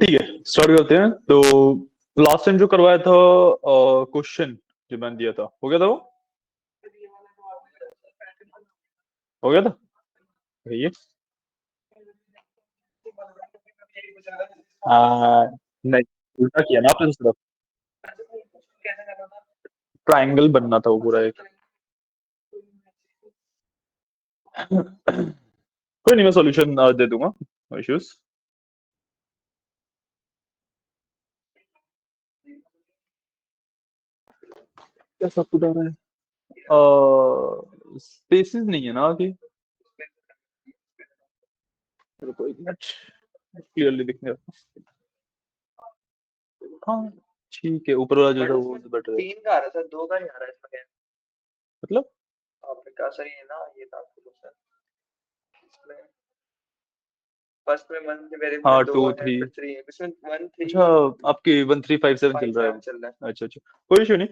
ठीक है, स्टार्ट करते हैं। तो लास्ट टाइम जो करवाया था क्वेश्चन जो मैंने दिया था, हो गया था वो? हो गया था ये? नहीं, उल्टा किया ना आपने। सिर्फ ट्राइंगल बनना था वो पूरा एक। कोई नहीं, मैं सॉल्यूशन दे दूंगा, नो इश्यूज। कैसा खुदा रहा है? स्पेसेस नहीं है ना आगे? रुको एक मिनट, क्लियरली दिखने दो। हाँ ठीक है, ऊपर वाला जो था वो बेटर है। तीन का आ रहा था, दो का नहीं आ रहा इसमें। मतलब आपका सही है ना, ये था आपको क्वेश्चन इसमें। फर्स्ट में 1 वेरिएबल हाँ में 2 2 है, 3। फिर 3 है, इसमें 1 अच्छा, 3 आपकी 1357 चल रहा 5 है। 7 चल रहा है। अच्छा अच्छा, कोई इशू नहीं।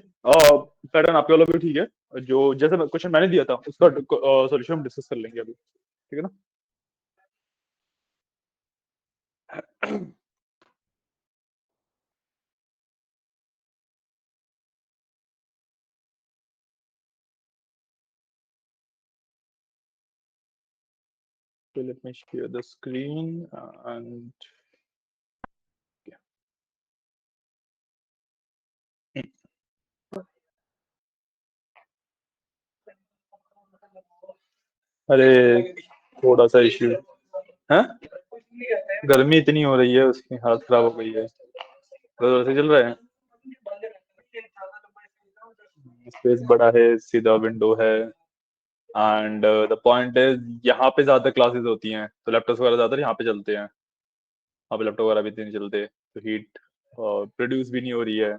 पैटर्न आपके वाला भी ठीक है। जो जैसे क्वेश्चन मैंने दिया था उसका सॉल्यूशन हम डिस्कस कर लेंगे अभी, ठीक है ना? So let me share the screen and अरे थोड़ा सा इश्यू है, गर्मी इतनी हो रही है उसकी हालत खराब हो गई है। जोर से चल रहा है, स्पेस बड़ा है, सीधा विंडो है। एंड द पॉइंट इज यहाँ पे ज्यादा क्लासेस होती हैं तो लैपटॉप वगैरह ज्यादा यहाँ पे चलते हैं। यहाँ पे लैपटॉप वगैरह भी इतने नहीं चलते, तो हीट प्रोड्यूस भी नहीं हो रही है।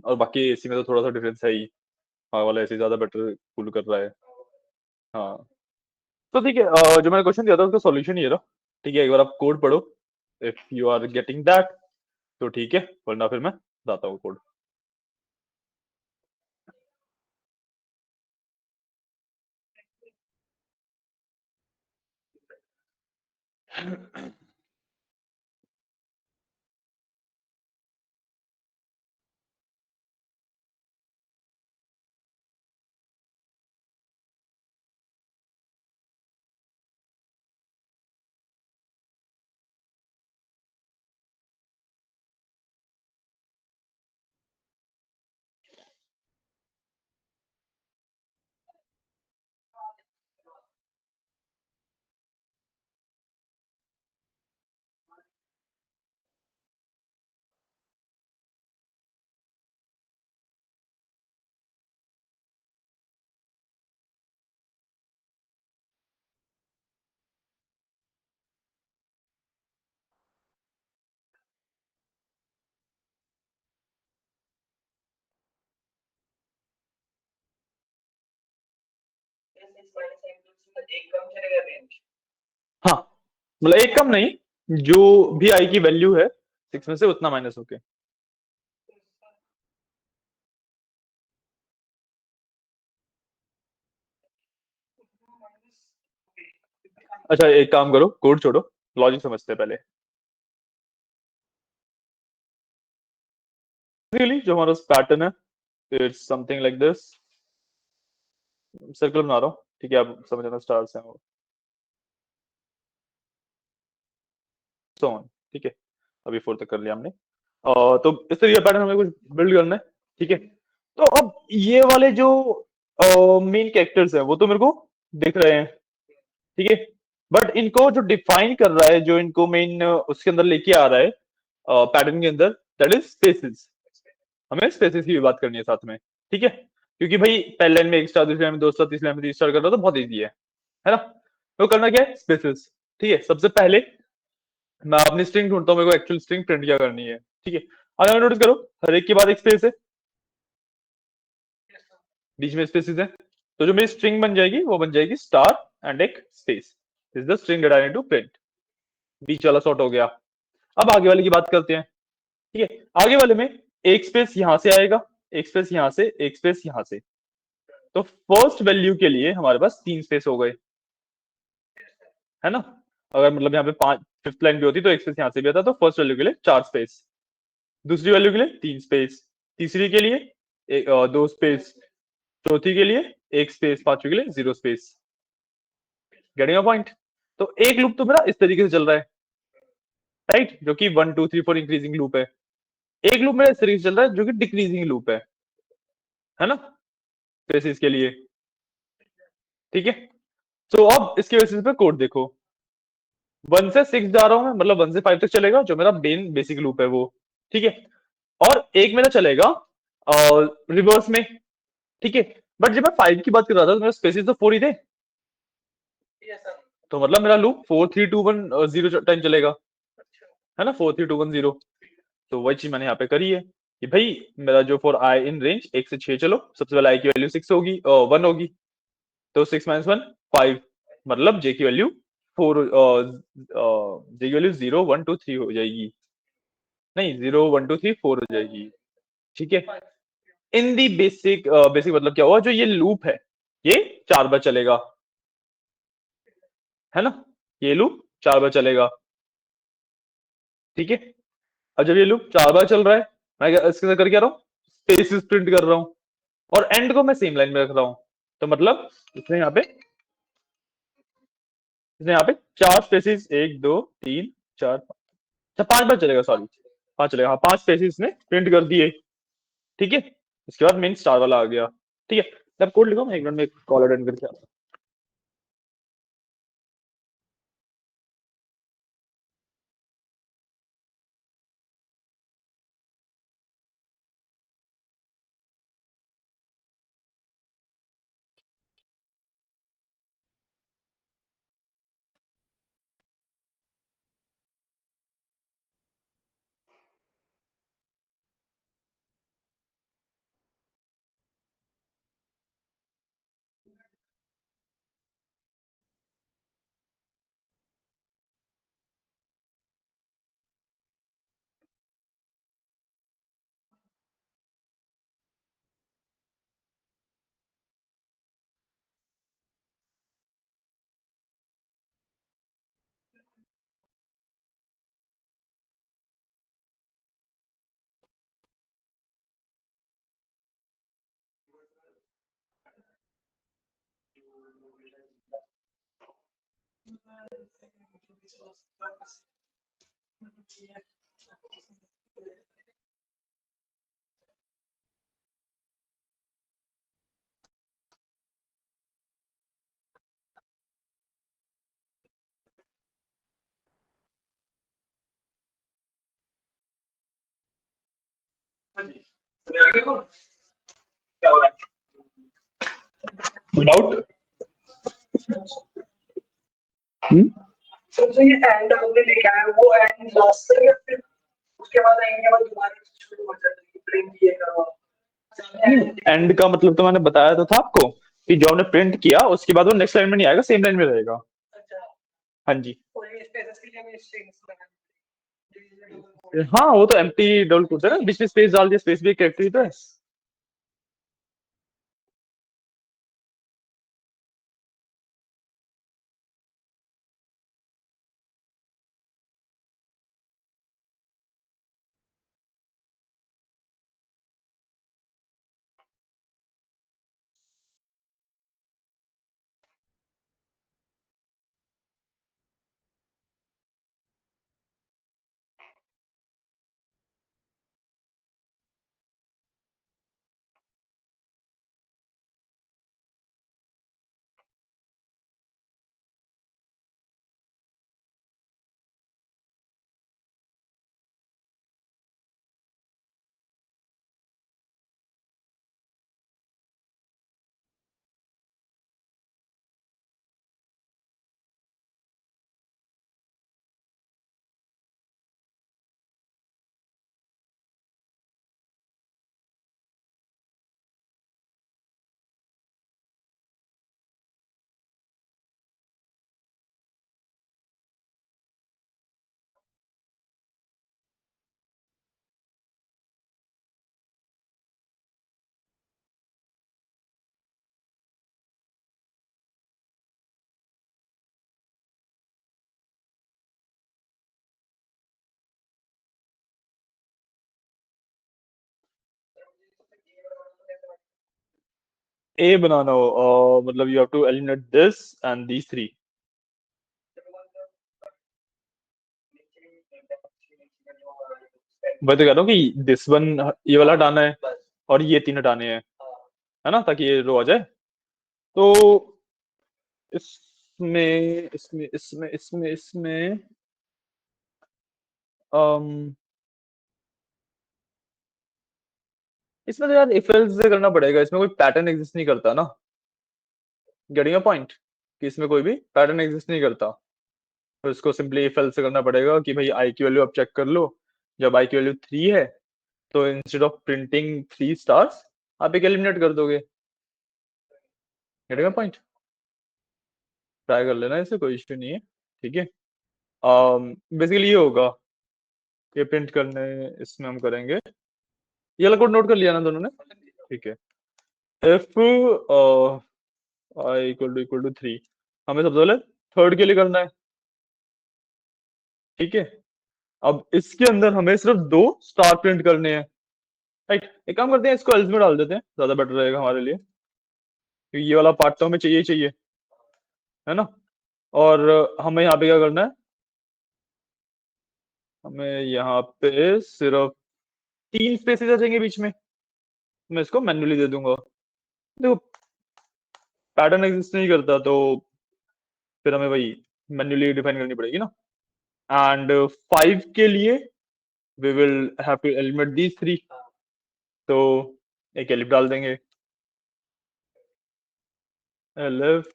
और बाकी एसी में तो थोड़ा सा डिफरेंस है ही, हवा वाला एसी ज्यादा बेटर कूल कर रहा है। हाँ, तो ठीक है। जो मैंने क्वेश्चन दिया था उसका सॉल्यूशन ये रहा। ठीक है, एक बार आप कोड पढ़ो, if you are getting that तो ठीक है, वरना फिर मैं बताता हूँ कोड। हाँ, मतलब एक कम नहीं, जो भी आई की वैल्यू है 6 में से उतना माइनस होके। अच्छा एक काम करो, कोड छोड़ो, लॉजिक समझते हैं पहले। रियली जो हमारा पैटर्न है, it's something like this. Circle बना रहा हूँ, ठीक है, आप समझ लेना स्टार्स हैं वो, सो ऑन। ठीक है, अभी 4 तक कर लिया हमने। तो इस तरीके का पैटर्न हमें कुछ बिल्ड करना है। ठीक है, तो अब ये वाले जो मेन कैरेक्टर्स हैं वो तो मेरे को दिख रहे हैं, ठीक है। बट इनको जो डिफाइन कर रहा है, जो इनको मेन उसके अंदर लेके आ रहा है पैटर्न के अंदर, दैट इज स्पेसिस। हमें स्पेसिस की भी बात करनी है साथ में, ठीक है। क्योंकि भाई पहले लाइन में एक स्टार, दूसरी लाइन में दो स्टार, तीसरी लाइन में तीन स्टार करना तो बहुत ईजी है ना? तो करना क्या है, स्पेसिस। ठीक है, सबसे पहले मैं अपनी स्ट्रिंग ढूंढता हूँ, मेरे को एक्चुअल स्ट्रिंग प्रिंट क्या करनी है। ठीक है, अगर नोटिस करो हर एक के बाद एक स्पेस है। बीच में स्पेसिस है, तो जो मेरी स्ट्रिंग बन जाएगी वो बन जाएगी स्टार एंड एक space, is the string that I need to print. बीच वाला सॉर्ट हो गया। अब आगे वाले की बात करते हैं। ठीक है, आगे वाले में एक स्पेस यहां से आएगा, एक स्पेस यहां से, एक स्पेस यहां से। तो फर्स्ट वैल्यू के लिए हमारे पास 3 स्पेस हो गए, है ना। अगर मतलब यहाँ पे 5 फिफ्थ लाइन भी होती तो एक स्पेस यहां से भी आता, तो फर्स्ट वैल्यू के लिए 4 स्पेस, दूसरी वैल्यू के लिए 3 स्पेस, तीसरी के लिए 2 स्पेस, चौथी के लिए 1 स्पेस, पांचवी के लिए 0 स्पेस। Getting a point. तो एक लूप तो मेरा इस तरीके से चल रहा है, राइट, जो कि 1 2 3 4 इंक्रीजिंग लूप है। एक लूप मेरा इस तरीके से चल रहा है जो कि डिक्रीजिंग लूप है ना, स्पेसिस के लिए। ठीक है, तो अब इसके बेसिस पे कोड देखो। 1 से 6 जा रहा हूं मैं, मतलब 1 से 5 तक चलेगा जो मेरा मेन बेसिक लूप है वो। ठीक है, और एक मेरा चलेगा रिवर्स में। ठीक है, बट जब मैं 5 की बात कर रहा था तो मेरे स्पेसिस तो 4 ही थे, यस सर। तो मतलब मेरा लूप 4 3 2 1 0 टाइम चलेगा, अच्छा। है ना, 4 3 2 1 0। तो वही चीज मैंने यहाँ पे करी है कि भाई मेरा जो फॉर आई इन रेंज 1 से 6, चलो सबसे पहले आई की वैल्यू 6 होगी, 1 होगी, तो 6 - 1 5, मतलब जे की वैल्यू 4, जे की वैल्यू 0 1 2 3 हो जाएगी, नहीं 0 1 2 3 4 हो जाएगी। ठीक है, इन दी बेसिक, बेसिक मतलब क्या हुआ, जो ये लूप है ये 4 बार चलेगा, है ना, ये लूप 4 बार चलेगा। ठीक है, अब जब ये लूप 4 बार चल रहा है, मैं इसके अंदर कर क्या रहा हूँ, स्पेसिस प्रिंट कर रहा हूँ, और एंड को मैं सेम लाइन में रख रहा हूँ। तो मतलब इसने यहाँ पे 4 स्पेसिस, 1 2 3 4, अच्छा 5 बार चलेगा, सॉरी 5 चलेगा, हाँ 5 स्पेसिस ने प्रिंट कर दिए। ठीक है, इसके बाद मेन स्टार वाला आ गया। ठीक है, अब कोड लिखो, मैं 1 मिनट में कॉल अटेंड करके आता हूँ। क्या हो रहा है, डाउट। सर जो ये एंड आपने लिखा है वो एंड लास्ट से या फिर उसके बाद एंड के बाद दोबारा शुरू हो जाता है, प्रिंट ये करवा। एंड का मतलब तो मैंने बताया तो था आपको कि जो हमने प्रिंट किया उसके बाद वो नेक्स्ट लाइन में नहीं आएगा, सेम लाइन में रहेगा। अच्छा, हाँ जी। और ये स्पेसेस के लिए भी स्ट्रिंग्स लगानी। हाँ वो तो एम्प्टी डबल कोट्स है ना, बीच में स्पेस डाल दिया, स्पेस भी एक कैरेक्टर ही तो है। ए बनाना हो, मतलब you have to eliminate this and these three. मैं तो कह रहा हूँ कि दिस वन, ये वाला हटाना है और ये तीन हटाने हैं, है ना, ताकि ये रो आ जाए। तो इसमें इसमें इसमें इसमें इसमें अम इसमें तो यार इफ एल्स से करना पड़ेगा, इसमें कोई पैटर्न एग्जिस्ट नहीं करता ना। गेटिंग अ पॉइंट, कि इसमें कोई भी पैटर्न एग्जिस्ट नहीं करता। तो इसको सिंपली इफ एल्स से करना पड़ेगा कि भाई आई की वैल्यू आप चेक कर लो। जब आई की वैल्यू 3 है तो इंस्टेड ऑफ प्रिंटिंग 3 स्टार्स आप एक एलिमिनेट कर दोगे। गेटिंग अ पॉइंट, ट्राई कर लेना, इससे कोई इश्यू नहीं है। ठीक है, बेसिकली ये होगा, ये प्रिंट करने इसमें हम करेंगे, ये वाला कोड नोट कर लिया ना दोनों ने? ठीक है, इफ आई इक्वल टू 3, हमें सबसे पहले थर्ड के लिए करना है। ठीक है, अब इसके अंदर हमें सिर्फ 2 स्टार प्रिंट करने हैं। राइट, एक काम करते हैं, इसको एल्स में डाल देते हैं, ज्यादा बेटर रहेगा हमारे लिए, क्योंकि ये वाला पार्ट तो हमें चाहिए ही चाहिए, है ना। और हमें यहाँ पे क्या करना है, हमें यहाँ पे सिर्फ 3 स्पेसेस आ जाएंगे बीच में, मैं इसको मैन्युअली दे दूंगा। देखो पैटर्न एग्जिस्ट नहीं करता तो फिर हमें वही मैन्युअली डिफाइन करनी पड़ेगी ना। एंड 5 के लिए we will have to eliminate these 3, तो एक एलिफ डाल देंगे, elif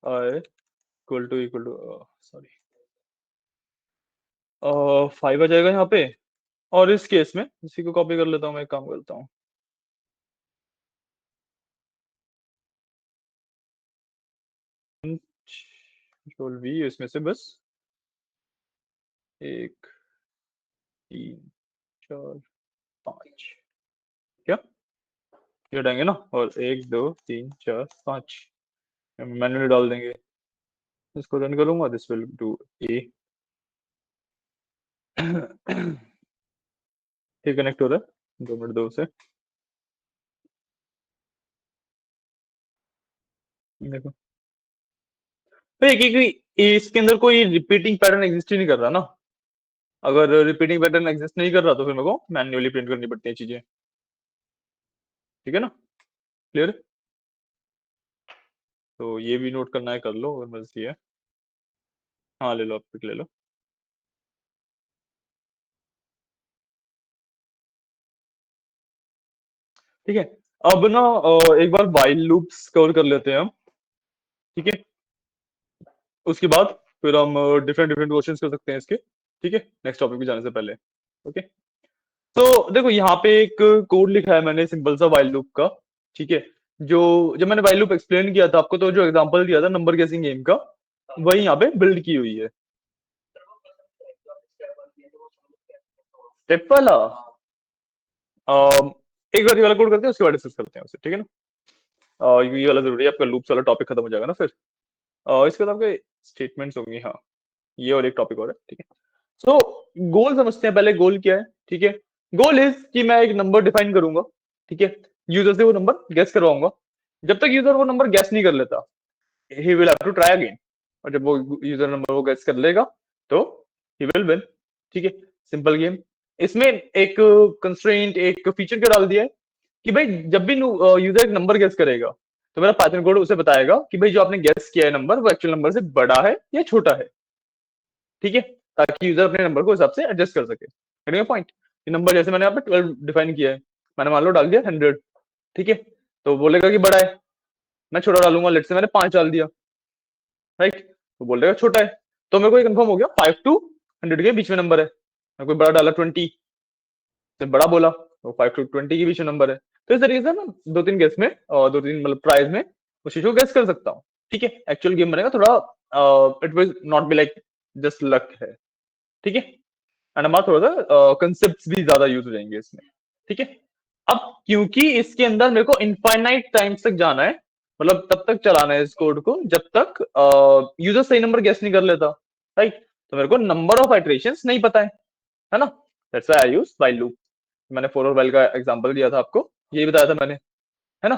i equal to sorry 5 आ जाएगा यहाँ पे। और इस केस में इसी को कॉपी कर लेता हूँ, मैं एक काम करता हूँ, कंट्रोल वी, इसमें से बस 1 3 4 5, क्या ये हटाएंगे ना, और 1 2 3 4 5 मैन्युअली डाल देंगे। इसको रन करूंगा, दिस विल डू ए। ये कनेक्ट हो रहा है 2 मिनट 2 से, देखो तो इसके अंदर कोई रिपीटिंग पैटर्न एग्जिस्ट ही नहीं कर रहा ना। अगर रिपीटिंग पैटर्न एग्जिस्ट नहीं कर रहा तो फिर मेरे को मैन्युअली प्रिंट करनी पड़ती है चीजें। ठीक है ना, क्लियर? तो ये भी नोट करना है, कर लो अगर मर्जी है। हाँ ले लो, आप पिक ले लो। ठीक है, अब ना एक बार वाइल लूप्स कवर कर लेते हैं हम। ठीक है, उसके बाद फिर हम डिफरेंट डिफरेंट क्वेश्चंस कर सकते हैं इसके। ठीक है, नेक्स्ट टॉपिक पे जाने से पहले। ओके, तो देखो यहाँ पे एक कोड लिखा है मैंने, सिंपल सा वाइल लूप का। ठीक है, जो जब मैंने वाइल लूप एक्सप्लेन किया था आपको, तो जो एग्जांपल दिया था नंबर गेसिंग गेम का, वही यहाँ पे बिल्ड की हुई है। स्टेप वाला एक बार ये वाला कोड करते हैं, उसके बाद डिस्कस करते हैं उसे। ठीक है ना, ये वाला जरूरी है, आपका लूप्स वाला टॉपिक खत्म हो जाएगा ना फिर। इसके बाद आपके स्टेटमेंट्स होंगी, हाँ, ये और एक टॉपिक और है। ठीक है, सो गोल समझते हैं पहले, गोल क्या है। ठीक है, गोल इज कि मैं एक नंबर डिफाइन करूंगा। ठीक है, यूजर से वो नंबर गेस करवाऊंगा। जब तक यूजर वो नंबर गेस नहीं कर लेता, he will have to try again. और जब वो यूजर नंबर वो गेस कर लेगा तो ही विल विन। ठीक है, सिंपल गेम। इसमें एक कंस्ट्रेंट, एक फीचर क्या डाल दिया है कि भाई जब भी यूजर एक नंबर गेस करेगा तो मेरा पाइथन कोड उसे बताएगा कि भाई जो आपने गेस किया है नंबर, वो एक्चुअल नंबर से बड़ा है या छोटा है। ठीक है, ताकि यूजर अपने नंबर को हिसाब से एडजस्ट कर सके। पॉइंट, नंबर जैसे मैंने यहाँ पे 12 डिफाइन किया है, मैंने मान लो डाल दिया 100। ठीक है, तो बोलेगा कि बड़ा है। मैं छोटा डालूंगा, लेट से मैंने 5 डाल दिया, राइट, तो बोलेगा छोटा है। तो मेरे को ये कंफर्म हो गया 5 टू 100 के बीच में नंबर है। मैं कोई बड़ा डाला 20, तो बड़ा बोला, तो 5 टू 20 के बीच में नंबर है। तो इस तरीके से ना 2-3 गेस में, और 2-3 मतलब ट्राइज में उस चीज को गेस कर सकता हूँ। ठीक है, एक्चुअल गेम बनेगा थोड़ा, it will not be like just luck है। ठीक है, एंड हमारा थोड़ा सा कंसेप्ट भी ज्यादा यूज हो जाएंगे इसमें। ठीक है, अब क्योंकि इसके अंदर मेरे को इनफाइनाइट टाइम्स तक जाना है, मतलब तब तक चलाना है इस कोड को जब तक यूजर सही नंबर गेस नहीं कर लेता, राइट। तो मेरे को नंबर ऑफ आइट्रेशंस नहीं पता है ना, that's why I use while loop. मैंने फॉर और व्हाइल का एग्जांपल दिया था आपको, यही बताया था मैंने, है ना।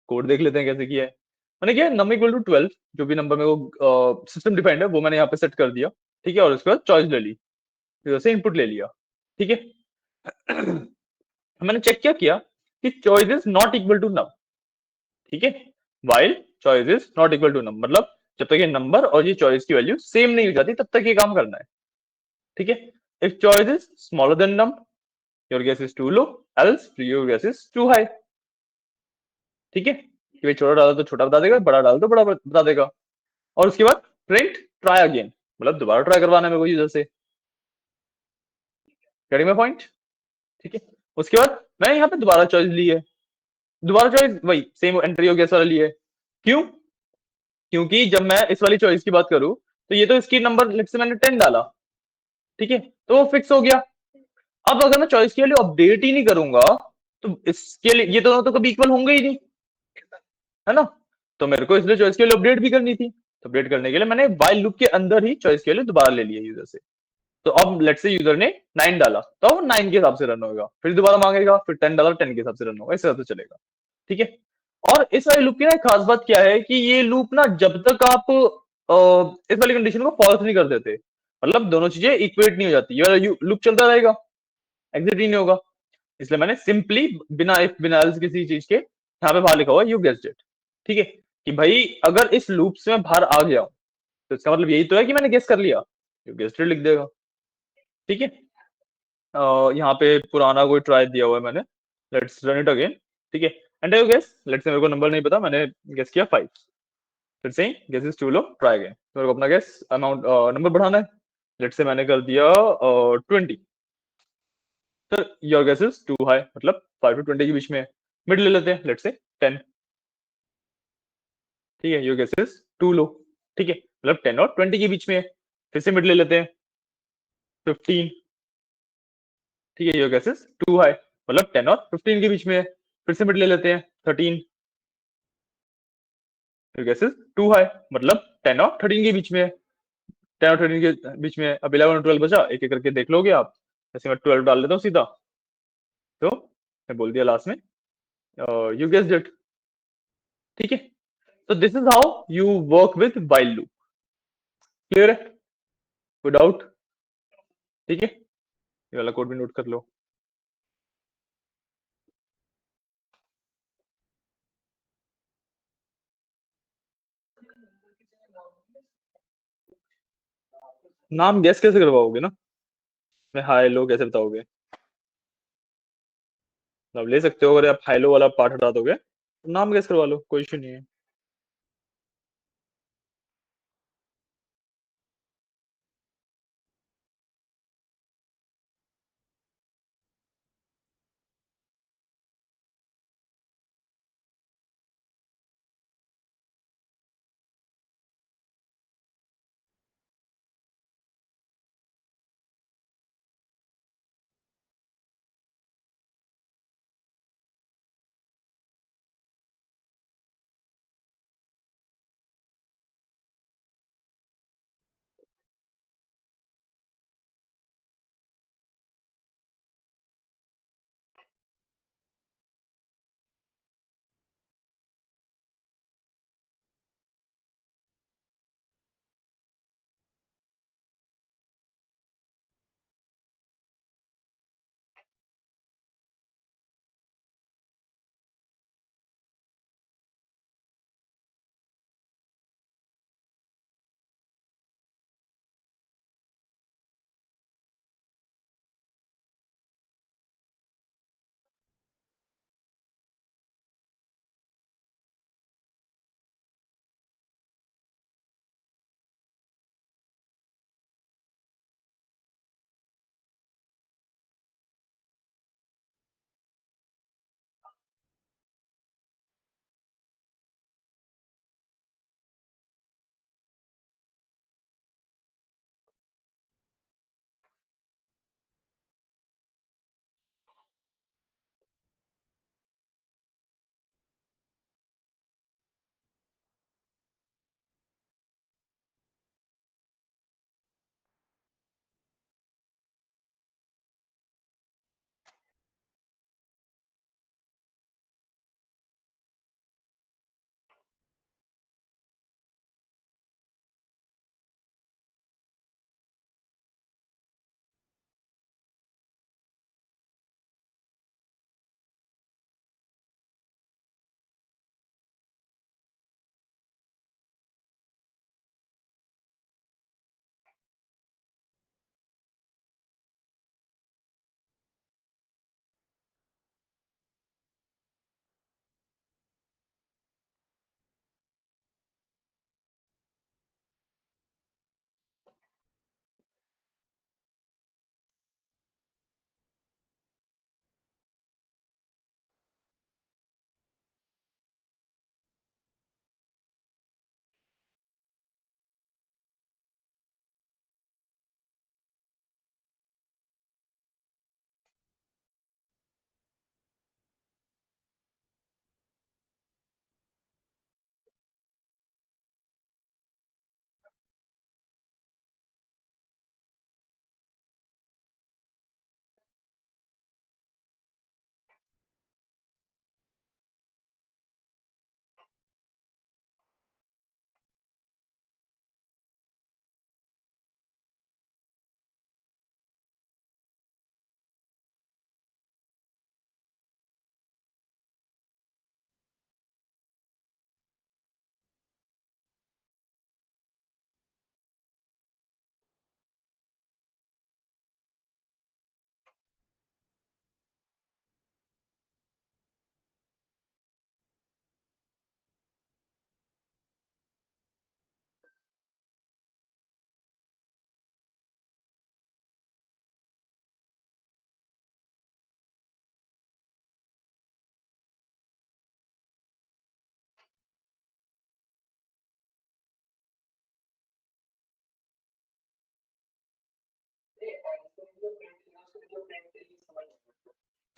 कोड देख लेते हैं कैसे किया है। मैंने क्या नम इक्वल टू 12, जो भी नंबर मेरे को सिस्टम डिफाइंड है वो मैंने यहाँ पे सेट कर दिया। ठीक है, और उसके बाद चॉइस ले ली, फिर वैसे इनपुट ले लिया। ठीक है। मैंने चेक क्या किया कि choice is not equal to num. ठीक है, while choice is not equal to num, मतलब जब तक ये नंबर और ये चॉइस की वैल्यू सेम नहीं हो जाती तब तक ये काम करना है। ठीक है, if choice is smaller than num, your guess is too low, else your guess is too high. ठीक है, कि भाई छोटा डाला तो छोटा बता देगा, बड़ा डाला तो बड़ा बता देगा। और उसके बाद प्रिंट ट्राई अगेन, मतलब दोबारा ट्राई करवाना है मेरे को यूजर से। Getting my point. ठीक है, उसके बाद मैंने यहाँ पे दोबारा चॉइस ली है, दोबारा चॉइस वही सेम एंट्री हो गया सारा ली है। क्यों? क्योंकि जब मैं इस वाली चॉइस की बात करूं तो ये तो इसकी नंबर लेट्स से मैंने 10 डाला। ठीक है, तो वो फिक्स हो गया। अब अगर मैं चॉइस के लिए अपडेट ही नहीं करूंगा तो इसके लिए ये दोनों तो कभी इक्वल होंगे ही नहीं, है ना। तो मेरे को इसलिए चॉइस के लिए अपडेट भी करनी थी, तो अपडेट करने के लिए मैंने वाइल लूप के अंदर ही चॉइस के लिए दोबारा ले लिया यूजर से। तो अब लेट्स से यूजर ने 9 डाला तो 9 के हिसाब से रन होगा, फिर दोबारा मांगेगा, फिर 10 डाला 10 के हिसाब से रन होगा, इस हिसाब से चलेगा। ठीक है, और इस वाले लूप की ना एक खास बात क्या है कि ये लूप ना जब तक आप इस वाली कंडीशन को फॉल्स नहीं कर देते, मतलब दोनों चीजें इक्वेट नहीं हो जाती, ये वाला लूप चलता रहेगा, एग्जिट ही नहीं होगा। इसलिए मैंने सिंपली बिना इफ बिना एल्स किसी चीज के यहाँ पे बाहर लिखा हुआ यू गेस्ड इट। ठीक है, कि भाई अगर इस लूप से मैं बाहर आ गया हूं तो इसका मतलब यही तो है कि मैंने गेस कर लिया, यू गेस्ड इट लिख देगा। ठीक है, यहाँ पे पुराना कोई ट्राई दिया हुआ है मैंने, लेट्स रन इट अगेन। ठीक है, and you guess, let's say मेरे को नंबर नहीं पता, मैंने गेस किया 5, फिर से guess is too low, try again, मेरे को अपना गेस अमाउंट नंबर बढ़ाना है, लेट्स से मैंने कर दिया 20, तो your guess is too high, मतलब 5 टू 20 के बीच में है, मिड ले लेते हैं लेट्स से 10। ठीक है, योर गेस इज टू लो। ठीक है, मतलब 10 और 20 के बीच में है, फिर से मिड ले लेते हैं 15। ठीक है, your guess is too high, मतलब 10 और 15 के बीच में है, फिर से मिड ले लेते हैं 13। Your guess is too high, मतलब 10 और 13 के बीच में है, 10 और 13 के बीच में है। अब 11 और 12 बचा, एक एक करके देख लोगे आप। जैसे मैं 12 डाल देता हूँ सीधा, तो मैं बोल दिया लास्ट में यू गेस्ड इट। ठीक है, तो this is how you work with while loop. Clear है? कोई डाउट? ठीक है, ये वाला कोड भी नोट कर लो। नाम गैस कैसे करवाओगे ना, मैं हाई लो कैसे बताओगे? मतलब ले सकते हो, अगर आप हाई लो वाला पार्ट हटा दोगे तो नाम गैस करवा लो, कोई इशू नहीं है।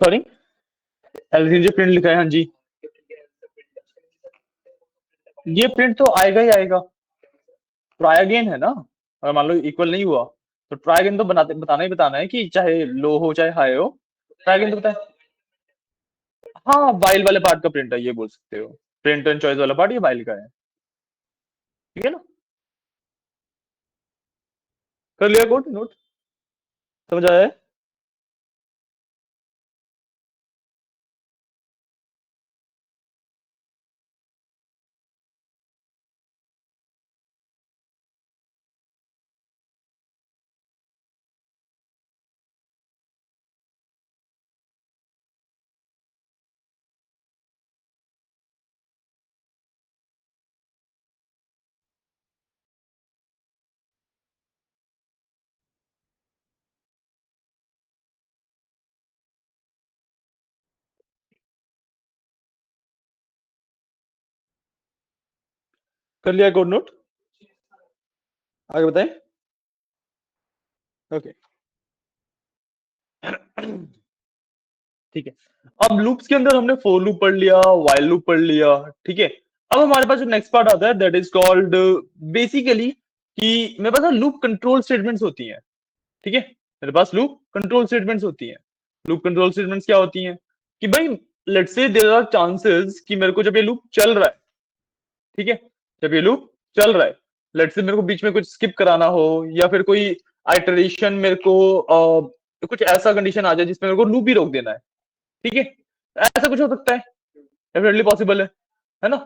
सॉरी, एलसीडी जो प्रिंट लिखा है, हाँ जी, ये प्रिंट तो आएगा ही आएगा। ट्राई अगेन है ना, अगर मान लो इक्वल नहीं हुआ तो ट्राई अगेन तो बताना ही बताना है कि चाहे लो हो चाहे हाई हो, ट्राई अगेन तो बताए। हाँ, वाइल वाले पार्ट का प्रिंट है, ये बोल सकते हो। प्रिंट एंड चॉइस वाला पार्ट ये वाइल का है, ठीक है ना। कर लिया कोड नोट, समझ आया है। कर लिया कोड नोट, आगे बताएं। ओके, ठीक है। अब लूप्स के अंदर हमने फोर लूप पढ़ लिया, वाइल लूप पढ़ लिया, ठीक है। अब हमारे पास जो नेक्स्ट पार्ट आता है दैट इज कॉल्ड बेसिकली कि मेरे पास लूप कंट्रोल स्टेटमेंट्स होती हैं, ठीक है। मेरे पास लूप कंट्रोल स्टेटमेंट्स होती हैं। लूप कंट्रोल स्टेटमेंट्स क्या होती हैं कि भाई let's say there are chances कि मेरे को जब ये लूप चल रहा है, ठीक है, जब ये लूप चल रहा है, लेट्स से मेरे को बीच में कुछ स्किप कराना हो या फिर कोई आइटरेशन मेरे को कुछ ऐसा कंडीशन आ जाए जिसमें मेरे को लूप ही रोक देना है, ठीक है, ऐसा कुछ हो सकता है, डेफिनेटली पॉसिबल है ना।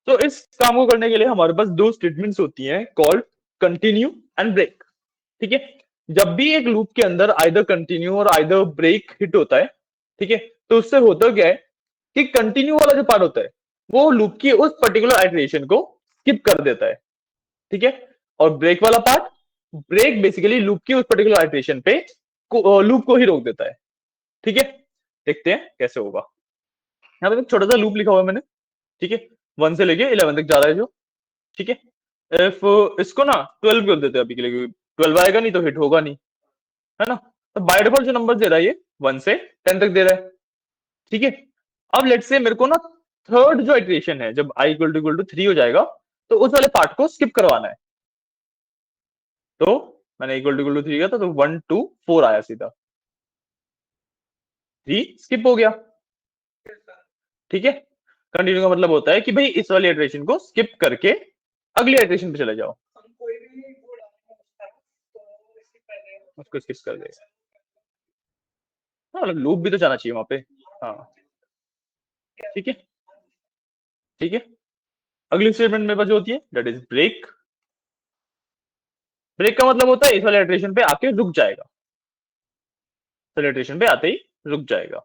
तो इस काम को करने के लिए हमारे पास दो स्टेटमेंट्स होती हैं कॉल्ड कंटिन्यू एंड ब्रेक, ठीक है। जब भी एक लूप के अंदर आइदर कंटिन्यू और आइदर ब्रेक हिट होता है, ठीक है, तो उससे होता क्या है कि कंटिन्यू वाला जो पार्ट होता है वो लूप की उस पर्टिकुलर आइटरेशन को स्किप कर देता है, ठीक है। और ब्रेक वाला पार्ट, ब्रेक बेसिकली लूप की उस पर्टिकुलर आइटरेशन पे लूप को ही रोक देता है, ठीक है। देखते हैं कैसे होगा। यहाँ पे एक छोटा सा लूप लिखा हुआ है मैंने, ठीक है, 1 से लेके 11 तक जा रहा है जो, ठीक है। इफ इसको ना 12 कर देते हैं अभी के लिए, क्योंकि 12 आएगा नहीं तो हिट होगा नहीं, है ना। तो बाय डिफॉल्ट जो नंबर दे रहा है ये 1 से 10 तक दे रहा है, ठीक है। अब लेट्स से मेरे को ना थर्ड जो इटरेशन है जब i इक्वल टू 3 हो जाएगा तो उस वाले पार्ट को स्किप करवाना है। तो मैंने इक्वल टू 3 किया था तो 1 2 4 आया सीधा, 3 स्किप हो गया, ठीक है। कंटिन्यू का मतलब होता है कि भाई इस वाली इटरेशन को स्किप करके अगली इटरेशन पे चले जाओ, उसको स्किप कर देगा। हाँ, लूप भी तो जाना चाहिए वहां पे। हाँ, ठीक है, ठीक है। अगली स्टेटमेंट मेरे पास जो होती है दैट इज ब्रेक। ब्रेक का मतलब होता है इस वाले इटरेशन पे आके रुक जाएगा, इस वाले इटरेशन पे आते ही रुक जाएगा।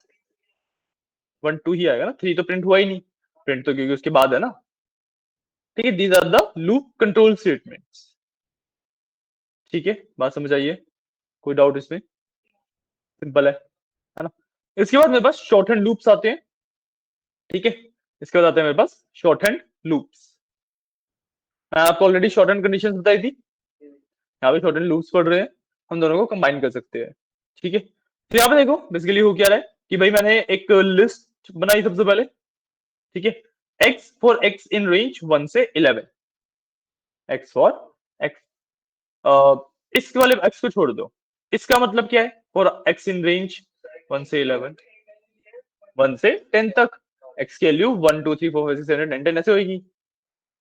1 2 ही आएगा ना, 3 तो प्रिंट हुआ ही नहीं, प्रिंट तो क्योंकि उसके बाद है ना, ठीक है। These are the loop control statements, ठीक है। बात समझ आइए, कोई डाउट इसमें, सिंपल है ना। इसके बाद मेरे पास शॉर्ट हैंड लूप्स आते हैं, ठीक है। इसके बाद आते हैं मेरे पास शॉर्ट हैंड लूप्स। मैं आपको ऑलरेडी शॉर्ट हैंड कंडीशंस बताई थी, यहाँ पे शॉर्ट हैंड लूप्स पढ़ रहे हैं, हम दोनों को कंबाइन कर सकते हैं, ठीक है। तो यहाँ पे देखो बेसिकली हो क्या रहा है कि भाई मैंने एक लिस्ट बनाई सबसे पहले, ठीक है। x for x in range 1 से 11, x फॉर x, इस वाले x को छोड़ दो, इसका मतलब क्या है फॉर x इन रेंज 1 से 11, 1 से 10 तक, x की वैल्यू 1 2 3 4 5 6 7 8 9 10 ऐसे होगी।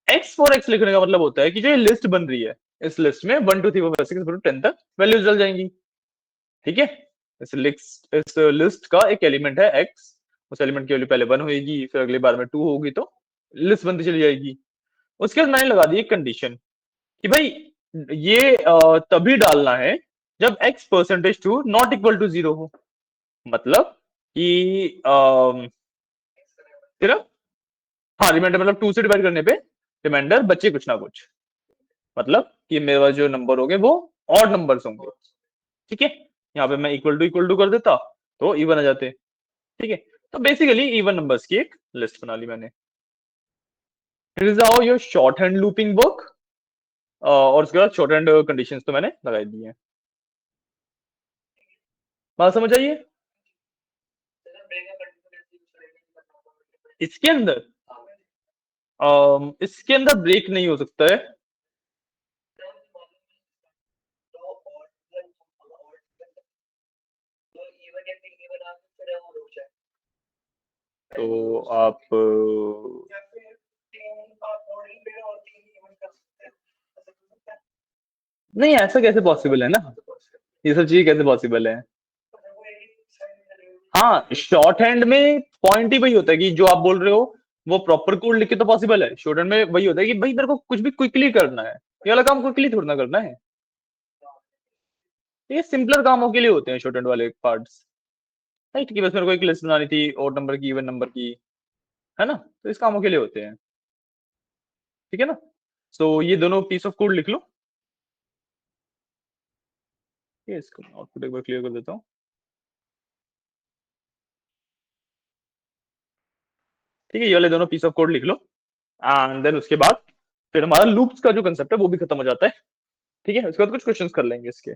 x फॉर x लिखने का मतलब होता है कि जो ये लिस्ट बन रही है इस लिस्ट में 1 2 3 4 5 6 10 तक वैल्यूज डल जाएंगी, ठीक है। इस लिस्ट का एक एलिमेंट है x, उस एलिमेंट की वैल्यू पहले 1 होगी, फिर अगली बार में 2 होगी, तो लिस्ट बनती चली जाएगी। उसके बाद मैंने लगा दी एक कंडीशन कि भाई ये तभी डालना है जब x percentage two not equal to 0 हो, मतलब कि सिर्फ, हाँ, रिमाइंडर मतलब 2 से डिवाइड करने पे रिमाइंडर बचे कुछ ना कुछ, मतलब कि मेरा जो नंबर होंगे वो ऑड नंबर्स होंगे, ठीक है। यहाँ पे मैं इक्वल टू कर देता तो इवन आ जाते, ठीक है। तो बेसिकली इवन नंबर्स की एक लिस्ट बना ली मैंने। This is how your short hand looping work, और उसके बाद शॉर्ट हैंड कंडीशंस तो मैंने लगा दी हैं। बात समझ आइए? इसके अंदर इसके अंदर ब्रेक नहीं हो सकता है। तो आप नहीं, ऐसा कैसे पॉसिबल है ना, ये सब चीजें कैसे पॉसिबल है? हाँ, शॉर्ट हैंड में पॉइंट ही वही होता है कि जो आप बोल रहे हो वो प्रॉपर कोड लिख के तो पॉसिबल है। शॉर्ट हैंड में वही होता है कि भाई मेरे को कुछ भी क्विकली करना है, ये वाला काम क्विकली थोड़ा ना करना है। ये सिंपलर कामों के लिए होते हैं शॉर्ट हैंड वाले पार्ट्स। राइट, कि बस मेरे को एक लिस्ट बनानी थी, ओड नंबर की, इवन नंबर की, है ना, तो इस कामों के लिए होते हैं। ठीक है ना? सो ये दोनों पीस ऑफ कोड लिख लो। ये इसको आउटपुट एक बार क्लियर कर देता हूँ। ठीक है, ये वाले दोनों पीस ऑफ कोड लिख लो। एंड देन उसके बाद फिर हमारा लूप्स का जो कंसेप्ट है वो भी खत्म हो जाता है। ठीक है, उसके बाद कुछ क्वेश्चंस कर लेंगे इसके।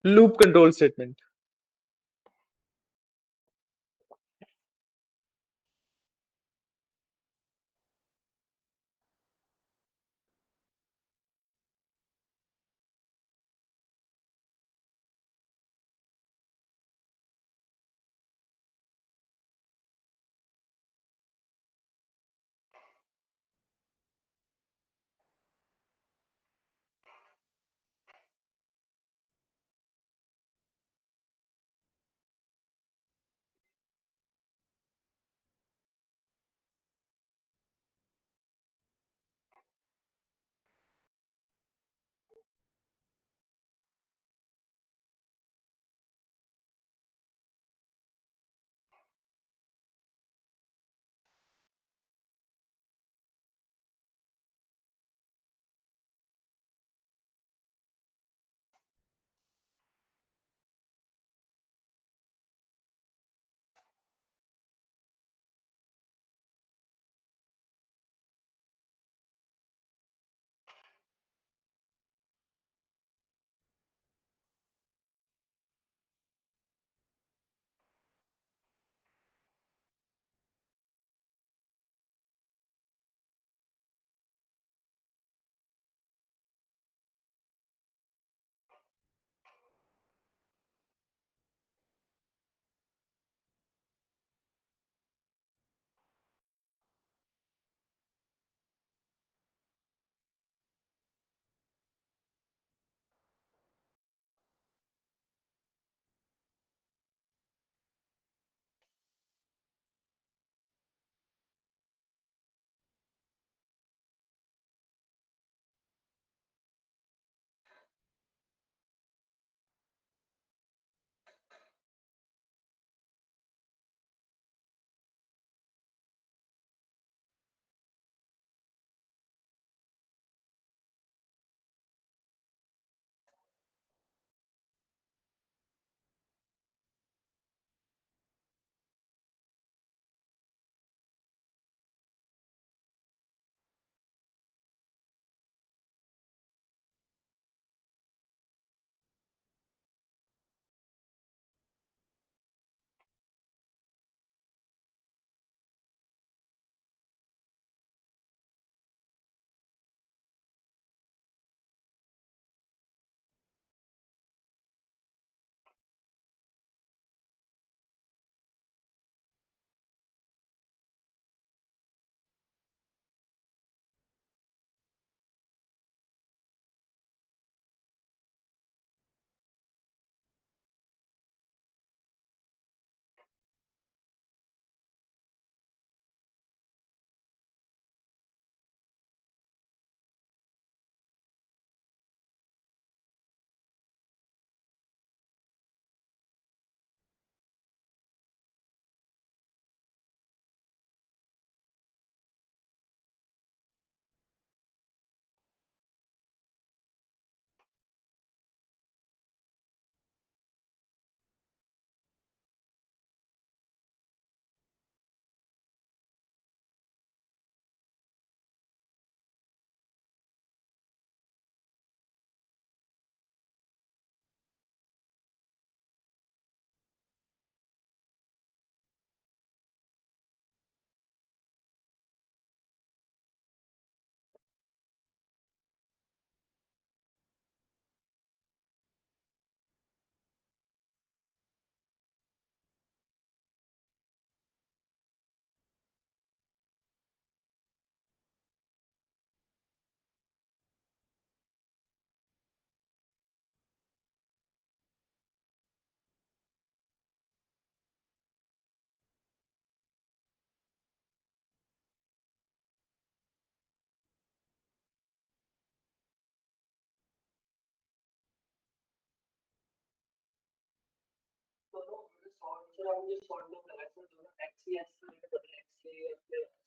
Loop control statement.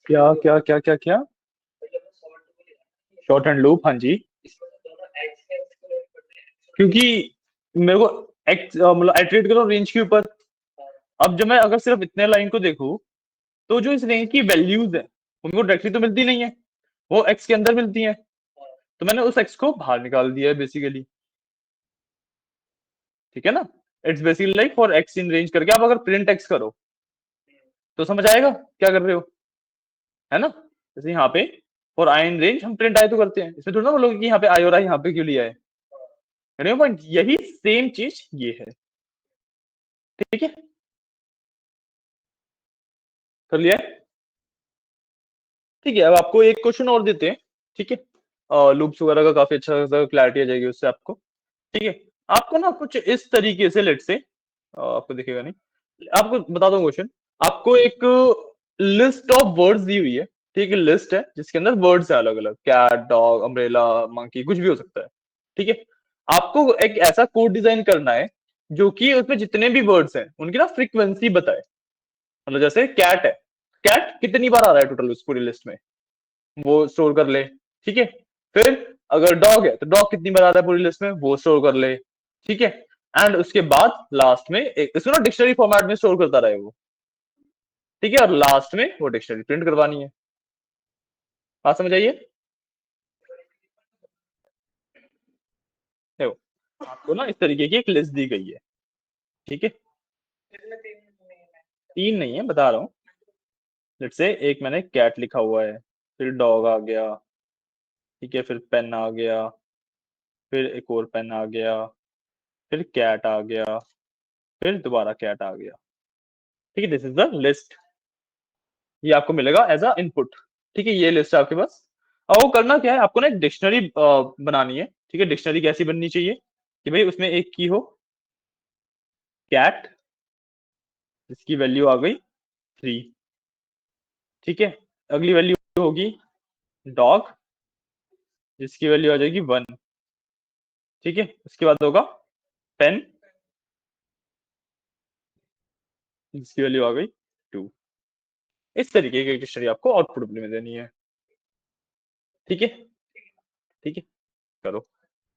क्या क्या क्या क्या क्या? शॉर्ट हैंड लूप, हाँ जी। क्योंकि मेरे को एक्स मतलब एटरेट करो रेंज के ऊपर। अब जब मैं अगर सिर्फ इतने लाइन को देखूं, तो जो इस रेंज की वैल्यूज है उनको डायरेक्टली तो मिलती नहीं है, वो एक्स के अंदर मिलती है। तो मैंने उस एक्स को बाहर निकाल दिया है बेसिकली। ठीक है ना? It's basically like for x in range करके आप अगर प्रिंट एक्स करो तो समझ आएगा क्या कर रहे हो, है ना? जैसे यहाँ पे फॉर आई इन रेंज हम प्रिंट आई तो करते हैं, इसमें थोड़ा ना बोलोगे कि यहाँ पे आई और आई यहाँ पे क्यों लिया है पॉइंट। यही सेम चीज ये है। ठीक है, कर लिया है। ठीक है, अब आपको एक क्वेश्चन और देते हैं। ठीक है, लूप्स वगैरह का काफी अच्छा क्लैरिटी आ जाएगी उससे आपको। ठीक है, आपको ना कुछ इस तरीके से लेट से आपको दिखेगा नहीं, आपको बता दो क्वेश्चन। आपको एक लिस्ट ऑफ वर्ड्स दी हुई है। ठीक है, लिस्ट है जिसके अंदर वर्ड्स है अलग अलग, कैट, डॉग, अम्ब्रेला, मंकी, कुछ भी हो सकता है। ठीक है, आपको एक ऐसा कोड डिजाइन करना है जो कि उसमें जितने भी वर्ड्स हैं उनकी ना फ्रीक्वेंसी बताए। मतलब जैसे कैट है, कैट कितनी बार आ रहा है टोटल उस पूरी लिस्ट में, वो स्टोर कर ले। ठीक है, फिर अगर डॉग है तो डॉग कितनी बार आता है पूरी लिस्ट में, वो स्टोर कर ले। ठीक है, एंड उसके बाद लास्ट में एक इसको ना डिक्शनरी फॉर्मेट में स्टोर करता रहे वो। ठीक है, और लास्ट में वो डिक्शनरी प्रिंट करवानी है। बात समझ आइए? देखो, आपको ना इस तरीके की एक लिस्ट दी गई है। ठीक है, तीन नहीं है, बता रहा हूँ। लेट्स से एक मैंने कैट लिखा हुआ है, फिर डॉग आ गया, ठीक है, फिर पेन आ गया, फिर एक और पेन आ गया, फिर कैट आ गया, फिर दोबारा कैट आ गया। ठीक है, दिस इज द लिस्ट। ये आपको मिलेगा एज अ इनपुट। ठीक है, ये लिस्ट है आपके पास। और वो करना क्या है, आपको ना एक डिक्शनरी बनानी है। ठीक है, डिक्शनरी कैसी बननी चाहिए कि भाई उसमें एक की हो कैट, जिसकी वैल्यू आ गई 3। ठीक है, अगली वैल्यू होगी डॉग, जिसकी वैल्यू आ जाएगी 1। ठीक है, उसके बाद होगा पेन, जिसकी वैल्यू आ गई 2। इस तरीके की डिक्शनरी आपको आउटपुट में देनी है। ठीक है, ठीक है, करो,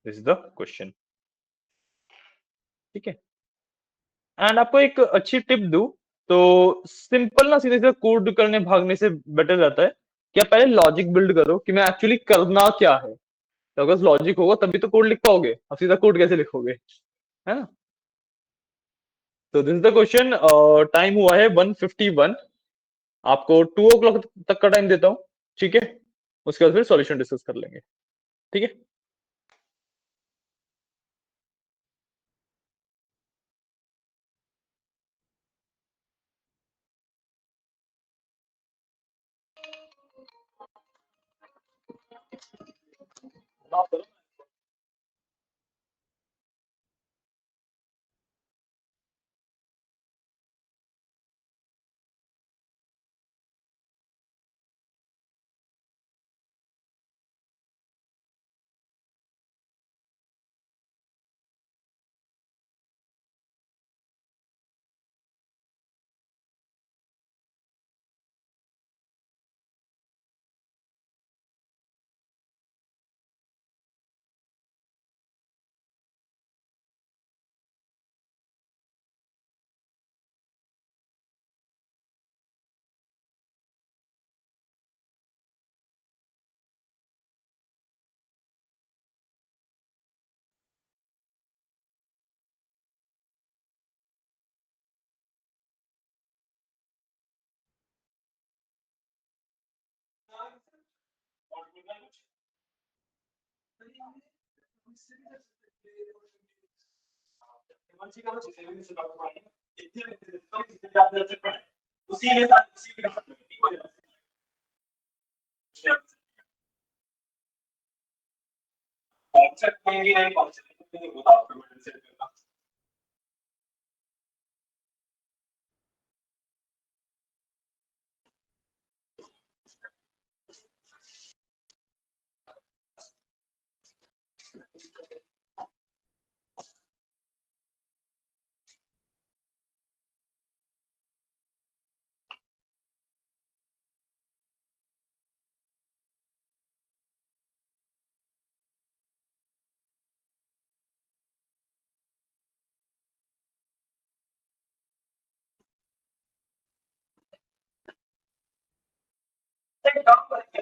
दिस इज द क्वेश्चन। ठीक है, एंड आपको एक अच्छी टिप दूं तो सिंपल ना सीधे सीधे कोड करने भागने से बेटर रहता है कि आप पहले लॉजिक बिल्ड करो कि मैं एक्चुअली करना क्या है। तो अगर लॉजिक होगा तभी तो कोड लिख पाओगे, अब सीधा कोड कैसे लिखोगे, है ना? तो this is the question. Time हुआ है 1:51। आपको 2 o'clock तक का टाइम देता हूँ। ठीक है, उसके बाद फिर सॉल्यूशन डिस्कस कर लेंगे। ठीक है।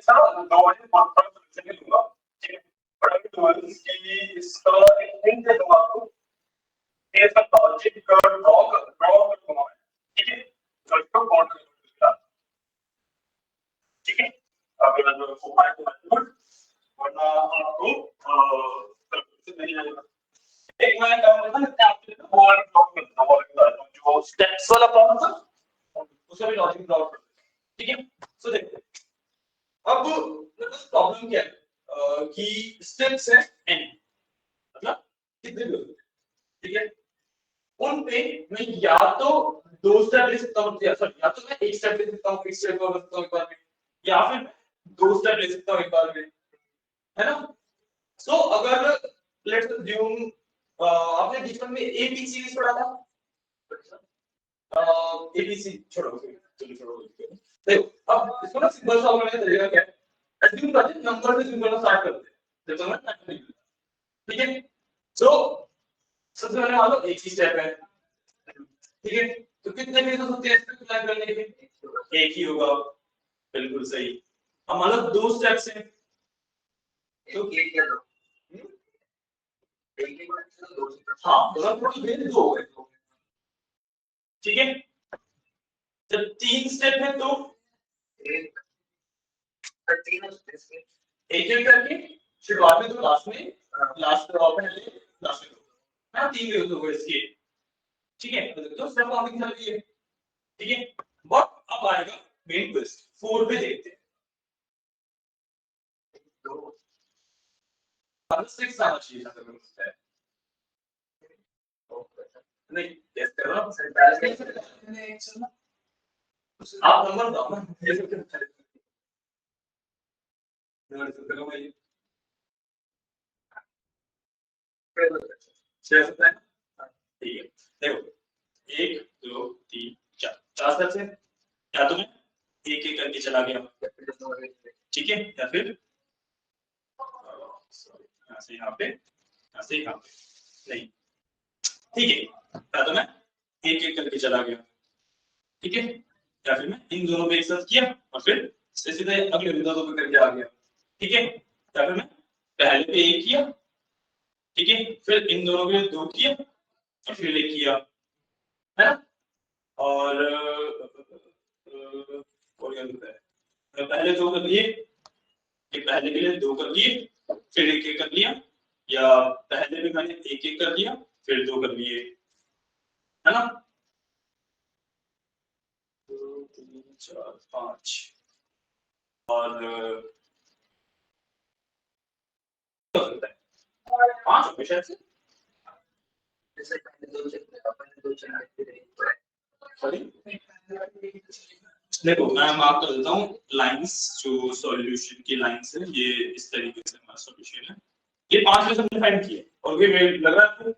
अच्छा दो बजे सोल्यूशन लूंगा, ठीक है। बट अभी कि इसका एक हिंट दे दूंगा आपको, इसका लॉजिक ड्रॉ कर दूंगा, ठीक है। तो इसको कोड कर दूंगा, ठीक है। अगर फॉर्मेट को मत वरना आपको नहीं आएगा। एक मैं काम करता हूं, आपको और ब्लॉक कर दूंगा, और जो स्टेप्स वाला प्रॉब्लम था उसका भी लॉजिक ब्लॉक कर, ठीक है। सो देखते हैं अब प्रॉब्लम क्या है कि स्टेप्स है n, मतलब कितने भी होते हैं, ठीक है। उन पे मैं या तो दो स्टेप ले सकता हूं, या तो मैं एक स्टेप ले सकता हूं, एक स्टेप कर सकता हूं एक बार में, या फिर दो स्टेप ले सकता हूं एक बार में, है ना। सो अगर लेट्स अज्यूम आपने बचपन में एबी सीरीज पढ़ा था, एबीसी छोड़ो, चलो छोड़ो, देखो अब इसको ना सिंपल सा बनाने का तरीका क्या है, अज्यूम करते हैं नंबर से सिंपल स्टार्ट करते हैं, देखो ना, ठीक है। सो सबसे पहले मान लो एक ही स्टेप है, ठीक है। तो कितने भी हो सकते हैं स्टेप प्लान करने के, एक ही होगा, बिल्कुल सही। अब मान लो दो स्टेप्स हैं, तो एक या दो, एक ही बार दो, हाँ तो थोड़ी देर दो हो गए, ठीक है। जब तीन स्टेप है तो एक, तीन एक एक करके शुरुआत में तो लास्ट में, लास्ट पहले लास्ट में, हाँ तीन वे हो गए इसके, ठीक है। तो स्टेप काउंटिंग चल रही है, ठीक है। बट अब आएगा मेन ट्विस्ट, 4 पे देखते हैं, तो अब 6 आना चाहिए था, नहीं यस करो आप नंबर दो ना, जैसे करो भाई, 6 है, ठीक है। देखो 1 2 3 4 4 स्टेप्स है, या तो मैं एक एक करके चला गया, ठीक है, या फिर यहाँ से यहाँ पे, यहाँ से यहाँ पे, नहीं, ठीक है, या तो मैं एक एक करके चला गया, ठीक है, या फिर मैं इन दोनों पे एक साथ किया और फिर सीधे अगले बिंदु पे करके आ गया, ठीक है, या फिर मैं पहले पे एक किया, ठीक है, फिर इन दोनों पे दो किया और फिर एक किया, है ना। और क्या होता है, पहले दो कर लिए, पहले के लिए दो कर लिए, फिर एक एक कर लिया, या पहले भी मैंने एक एक कर लिया फिर दो कर लिए, है ना। 2 3 4 5 और 5 हमेशा से, जैसे पहले दो चलते हैं, अपने दो चलते हैं, सॉरी देखो मैं मार्क कर देता हूँ लाइंस, जो सॉल्यूशन की लाइंस है ये इस तरीके से हमारा सॉल्यूशन है, ये 5 में सबने फाइंड किया, और ये लग रहा है आपको,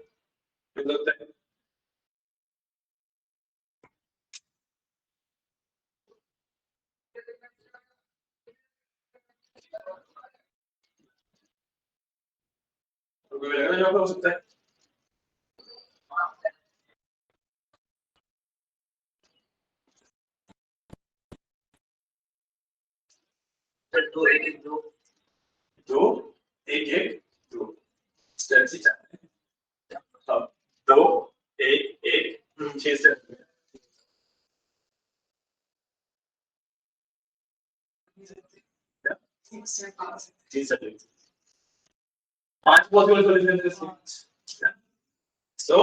लगता है तो लग रहा है हो सकता है, दो एक एक दो दो एक एक दो स्टेप्स ही चाहते हैं, अब दो एक एक 6 स्टेप, जी सर 5 पॉसिबल सॉल्यूशन है, सो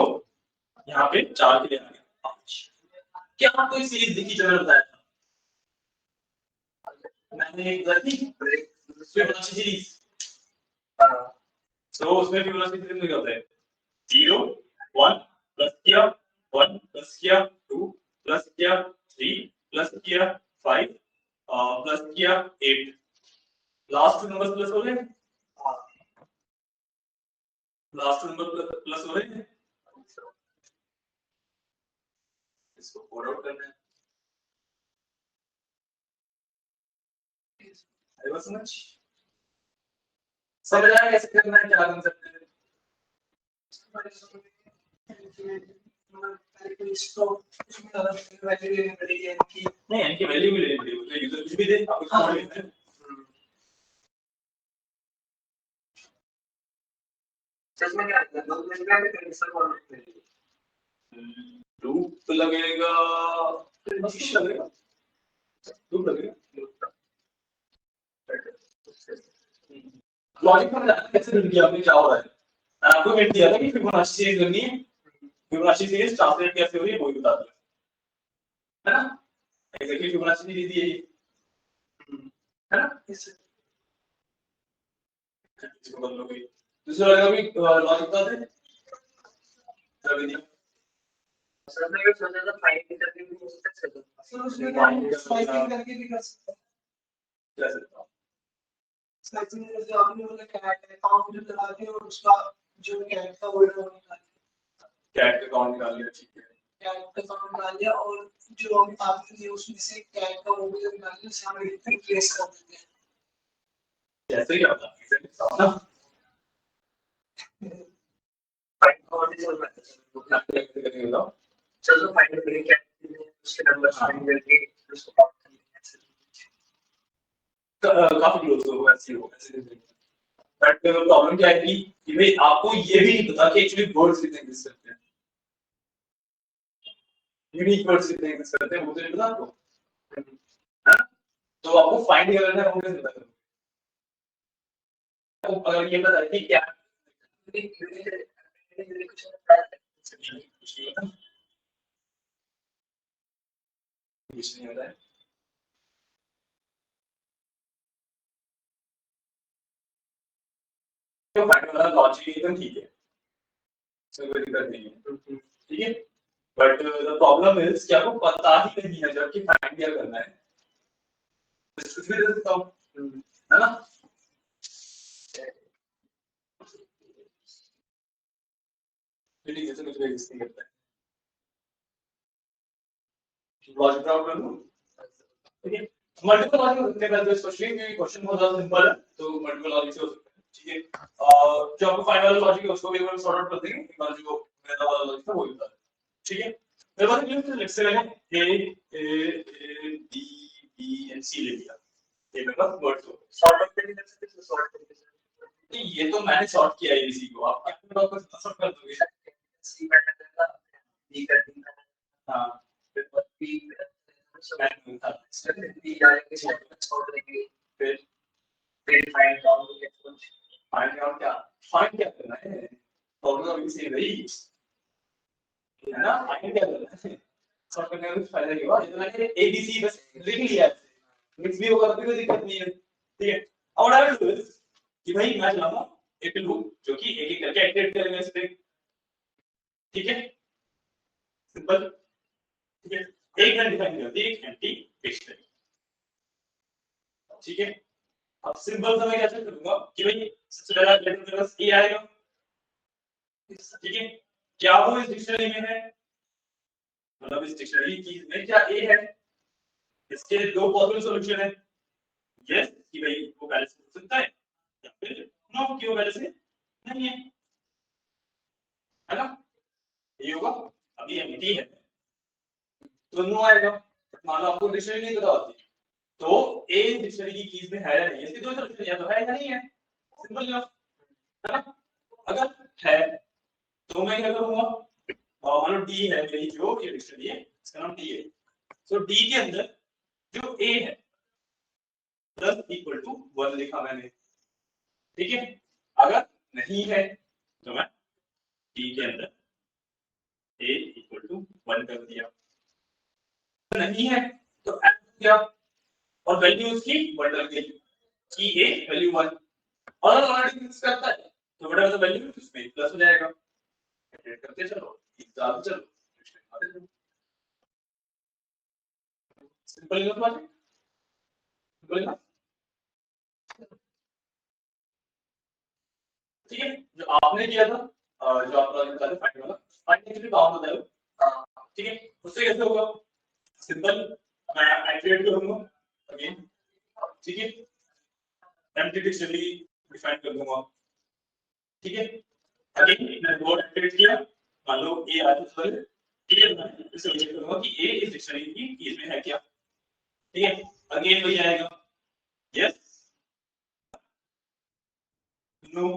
यहाँ पे 4 के लिए आ गया 5। क्या आपको इस सीरीज दिखी जो मैंने बताया था, मैंने एक फिबोनाची सीरीज, सो उसमें फिबोनाची सीरीज में क्या होता है, 0 1 प्लस किया 1 प्लस किया 2 प्लस किया 3 प्लस किया 5 प्लस किया 8, लास्ट नंबर प्लस हो गए, लास्ट नंबर प्लस हो रहे हैं, इसको कोड आउट करना है, समझ आया कैसे करना है, क्या कर सकते हैं, नहीं इनकी वैल्यू भी लेनी पड़ेगी, यूजर कुछ भी दे आप उसको लेते हैं, इसमें क्या है, दो मिनट में कैंसर कॉल लूप लगेगा, लगेगा लूप लगेगा। लॉजिक में कैसे बिल्ड किया आपने, क्या हो रहा है? मैंने आपको हिंट दिया था कि फिबोनाची सीरीज करनी है, फिबोनाची सीरीज ट्रांसलेट कैसे हो रही है वो भी बता दिया है ना। एग्जैक्टली फिबोनाची सीरीज दी है ना। इसको बदल लो कोई दूसरा वाला भी लॉजिक बता दे कर दिया। सर ने ये सोचा था फाइंड करके भी हो सकता है, सर उसमें फाइंड करके भी कर सकते हैं। कैसे स्लाइसिंग जैसे आपने बोला कैट अकाउंट जो लगा के और उसका जो कैट का वर्ड वो निकाल कैट का काउंट निकाल लिया, ठीक है। कैट का अकाउंट निकाल लिया और जो हम आपने दिया उसमें से कैट का वो भी निकाल लिया, उसे हम रिप्लेस कर देते हैं। जैसे ही आता है ना फाइंड कॉल चल रहा है, वो कैसे करेंगे बताओ। चलो फाइंड करेंगे क्या उसके नंबर फाइंड करके उसको काउंट कर लेंगे। काफी क्लोज हो ऐसे हो ऐसे बट प्रॉब्लम क्या है कि भाई आपको ये भी नहीं पता कि एक्चुअली वर्ड्स कितने एग्जिस्ट करते हैं, यूनिक वर्ड्स कितने एग्जिस्ट करते हैं वो तो नहीं पता आपको है ना। तो आपको फाइंड करना है, वो कैसे पता करोगे? तो अगर ये पता है कि क्या कुछ नहीं होता है। तो फाइंड वाला लॉजिक एकदम ठीक है, इसमें कोई दिक्कत नहीं है, ठीक है। बट द प्रॉब्लम इज कि आपको पता ही नहीं है जब कि फाइंड क्या करना है, कुछ भी दे सकता हूं है ना। ठीक है, मुझे एग्जिस्टिंग करता है लॉजिक ड्रॉप कर दूं, ठीक है। मल्टीपल लॉजिक होते हैं, तो स्पेशली क्वेश्चन बहुत ज्यादा सिंपल है तो मल्टीपल लॉजिक से हो सकता है, ठीक है। जो आपको फाइनल लॉजिक है उसको भी एक बार सॉर्ट आउट कर देंगे, एक बार जो मेरा वाला लॉजिक था वो भी बता दें, ठीक है। मेरे पास एक लिस्ट से मैंने ए बी बी एंड सी ले लिया, ये मेरे पास वर्ड्स हो। सॉर्ट आउट करके कर सकते हैं, सॉर्ट करके ये तो मैंने सॉर्ट किया है इसी को, आप अपने बात को सॉर्ट कर दोगे। सी मैंने करना बी कर दिया, हां फिर बी मैंने था बी जाएंगे सॉर्ट करेंगे, फिर फाइंड डाउन करके फाइंड आउट क्या करना है, प्रॉब्लम अभी से रही है ना। फाइंड क्या करना है, सॉर्ट करने का कुछ फायदा नहीं हुआ, ये तो मैंने ए बी सी बस लिख लिया है, मिक्स भी होगा तो कोई दिक्कत नहीं है, ठीक है। अब आई विल डू दिस कि भाई मैं चलाऊंगा एक लूप जो कि एक एक करके एक्टिवेट करेंगे इस पे, ठीक है। सिंपल, ठीक है। एक लाइन डिफाइन कर दी, एक एम्प्टी डिक्शनरी, ठीक है। अब सिंपल सा मैं क्या करूंगा कि भाई सबसे पहला लेटर मेरे पास ए आएगा, ठीक है। क्या वो इस डिक्शनरी में है, मतलब इस डिक्शनरी की में क्या ए है, इसके दो पॉसिबल सॉल्यूशन है, यस कि भाई वो पहले से हो सकता है, या फिर नो कि वो पहले से नहीं है ना। ये होगा, अभी एम्प्टी है तो नो आएगा। मान लो आपको डिक्शनरी नहीं पता होती तो ए डिक्शनरी की कीज में है या नहीं, इसके दो सॉल्यूशन, या तो है या नहीं है, सिंपल है ना। अगर है तो मैं क्या करूंगा, मान लो डी है मेरी जो ये डिक्शनरी है, इसका नाम डी है, सो डी के अंदर जो ए है प्लस इक्वल टू 1 लिखा मैंने, ठीक है। अगर नहीं है तो मैं डी के अंदर ए इक्वल टू 1 कर दिया, नहीं है तो एड किया और वैल्यू उसकी 1 लग गई कि ए वैल्यू 1, और अगर ऑलरेडी फिक्स करता है तो बड़ा वाला वैल्यू उसमें प्लस हो जाएगा, ऐड करते चलो एग्जाम चलो सिंपल है बात, सिंपल है, ठीक है। जो आपने किया था जो आप लॉजिक था फाइंड वाला, फाइंड एक्चुअली काम होता है वो, ठीक है। उससे कैसे होगा, सिंपल मैं एक्टिवेट करूंगा अगेन, ठीक है। एम्प्टी डिक्शनरी डिफाइन कर दूंगा, ठीक है। अगेन मैं वर्ड एक्टिवेट किया, मान लो ए आ तो सर, ठीक है। मैं इसे चेक करूंगा कि ए इस डिक्शनरी की कीज में है क्या, ठीक है। अगेन वही आएगा, यस नो,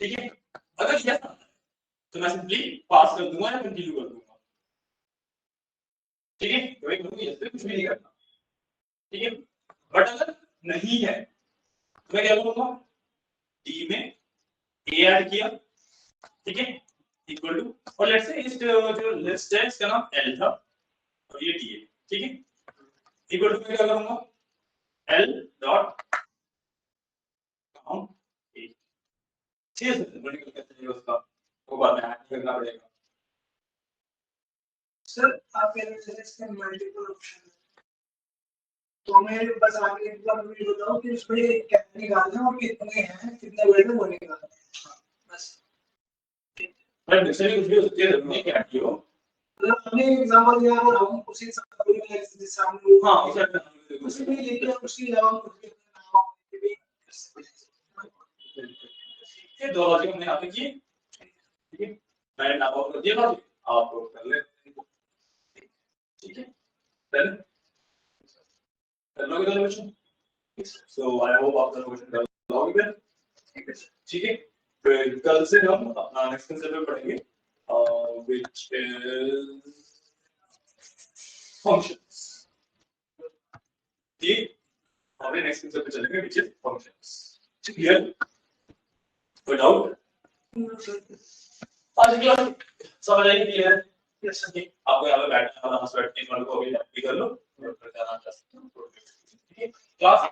ठीक है। अगर यस आता है तो मैं सिंपली पास कर दूंगा या कंटिन्यू कर दूंगा, ठीक है, तो एक यस पे कुछ भी नहीं करना, ठीक है। बट अगर नहीं है तो मैं क्या करूंगा, डी में ए ऐड किया, ठीक है, इक्वल टू, और लेट्स से इस जो लिस्ट है इसका नाम एल था और ये डी है, ठीक है, इक्वल टू मैं क्या करूंगा, एल डॉट काउंट ए, 6 से मल्टीपल करते हैं उसका, वो बाद में ऐड करना पड़ेगा। सर आप कह रहे हैं इसके मल्टीपल ऑप्शन है, तो हमें बस आगे मतलब ये बताओ कि उसमें क्या निकालना और कितने हैं, कितने बड़े हैं वो निकालना है, बस। मैं डिक्शनरी कुछ भी हो सकती है, हमने क्या किया मतलब हमने एग्जांपल दिया और हम उसी सामने में सामने हां उसे उसी में लेके उसी नाम कुछ भी नाम भी ये दो लॉजिक हमने यहां पे किए, ठीक है, मैंने नाम आउट कर दिया लॉजिक, आप कर ले, ठीक है, डन कर लोगे दोनों क्वेश्चन, सो आई होप आप दोनों क्वेश्चन कर लोगे, ठीक है। फिर कल से हम अपना नेक्स्ट कंसेप्ट पढ़ेंगे व्हिच इज फंक्शंस, ठीक है, हमारे नेक्स्ट कंसेप्ट पे चलेंगे व्हिच इज फंक्शंस, क्लियर, कोई डाउट आज क्लास समझ आई क्लियर, यस सर, आपको यहाँ पे बैठना है, नमाज बैठने वालों को अभी कर लो और फिर जाना चाह सकते हो, ठीक है, क्लास